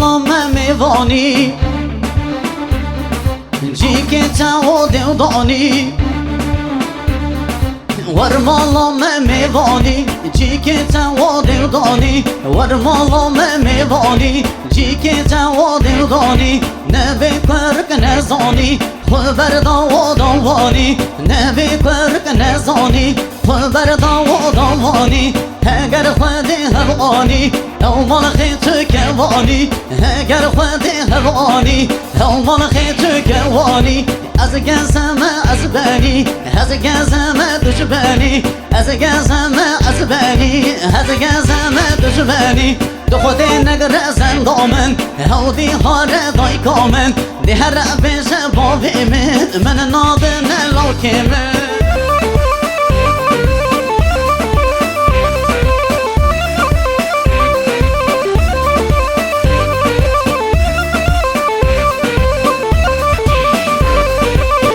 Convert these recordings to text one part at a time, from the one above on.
مالا میوانی جی که تا دانی ور مالا میوانی جی که تا دانی ور مالا میوانی جی که تا دانی نبی کرک نزانی خبر داوانی نبی کرک نزانی خبر داوانی اگر خودی هوانی او مال خیتو کوانی اگر خودی هوانی او مال خیتو کوانی از گزم از بنی از گزم دشمنی از گزم از بنی از گزم دشمنی دو خود نگر زندامن او دی هار دای کامن دی هر پیش باوی من نادن لاکمن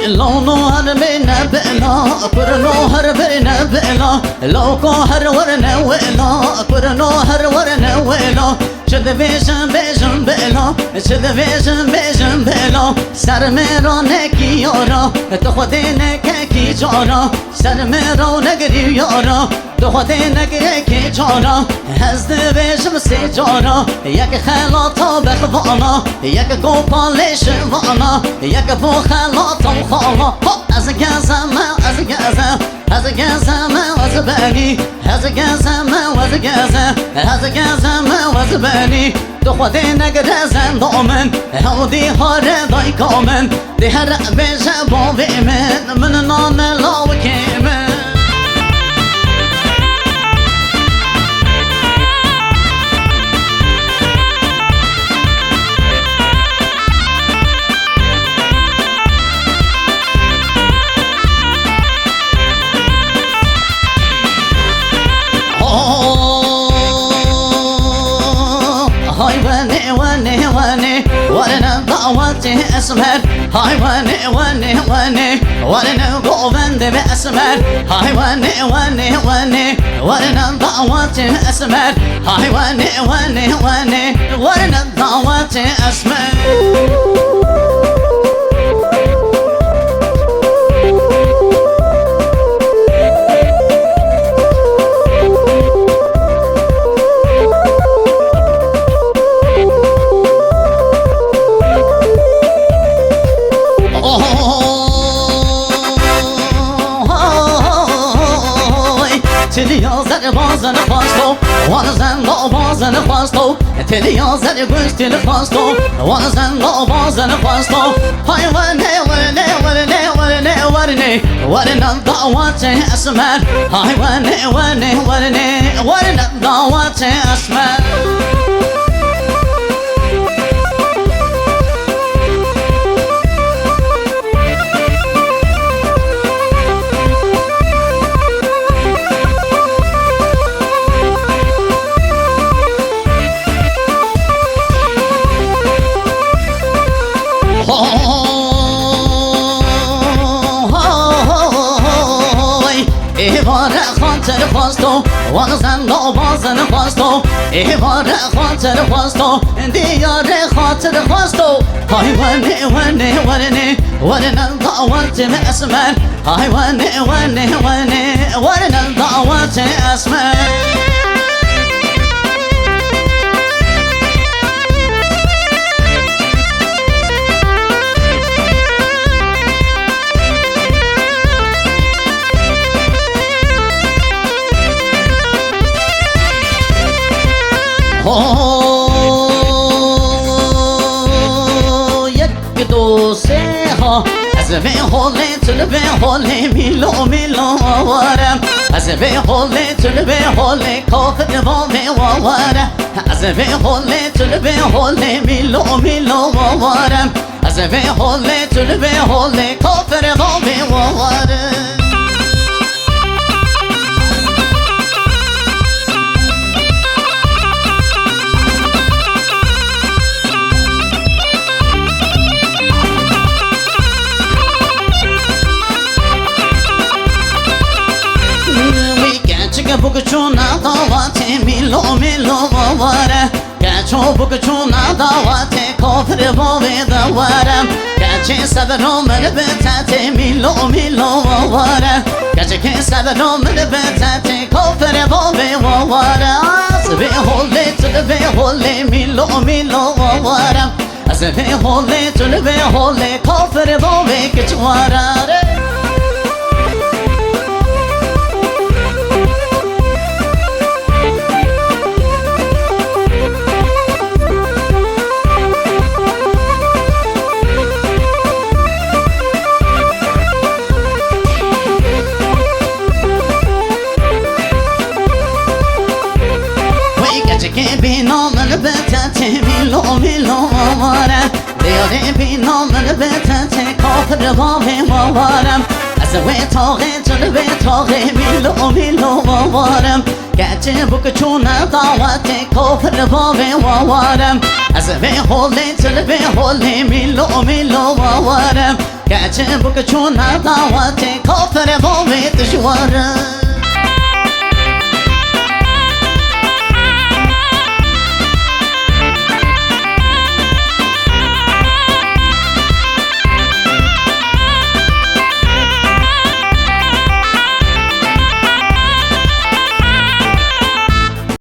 لونو هر بین بلا کرنو هر بین بلا لوکو هر ورن ولا کرنو هر ورن ولا شد بیشم بیشم بلا شد بیشم بیشم بلا سر میرا نکی یارا تو خودی نکی جارا سر میرا نگری یارا تو خودی نگری کی جارا از بیشم سی جارا یک خلاطا بخوانا یک گوپالش وانا یک بو خلاطا خالا از گزم از گزم از گزم از بنی از گزم از گزم از گزم از بنی تو خود نگر زندامن او دی هار دای کامن دی هر بیش باوی من نان لاوکی من هاي وني وني وني ولنا ضواتي اسمر هاي وني وني وني ولنا قوبند باسمر هاي وني وني وني ولنا ضواتي اسمر هاي وني وني وني ولنا ضواتي اسمر تلیازر بازن خواستو وانزن با بازن خواستو تلیازر گوشتین خواستو وانزن با بازن خواستو های ورنه ورنه ورنه ورنه ورنه ورنه دعوات اسمر های ورنه ورنه ورنه ورنه دعوات اسمر خاطر خواستو وانزن با بازن خواستو ایوار خاطر خواستو دیار خاطر خواستو های ونی ونی ونی ورنه دعوت اسمر های ونی ونی ونی ورنه دعوت اسمر یک دو سه ها از به حالی تل به حالی میلو میلو وارم از به حالی تل به حالی کافر با می وارم از به حالی تل به حالی میلو میلو وارم از به حالی تل به حالی کافر با می وارم بوك چون دعواتي ميلو ميلو واره çubuk çuna davate kofre bove davarem Gerçi severom elbette milo milo varem Gerçi severom elbette kofre bove varem Asbe holle tülbe holle milo milo varem Asbe holle tülbe holle kofre bove geçvarem Che bino me betate milo milo vara Deo bino me betate kofre bove vara As we tore milo milo vara Gerçi bu küçüğüne davate kofre bove vara As we holle milo milo vara Gerçi bu küçüğüne davate kofre bove düşvara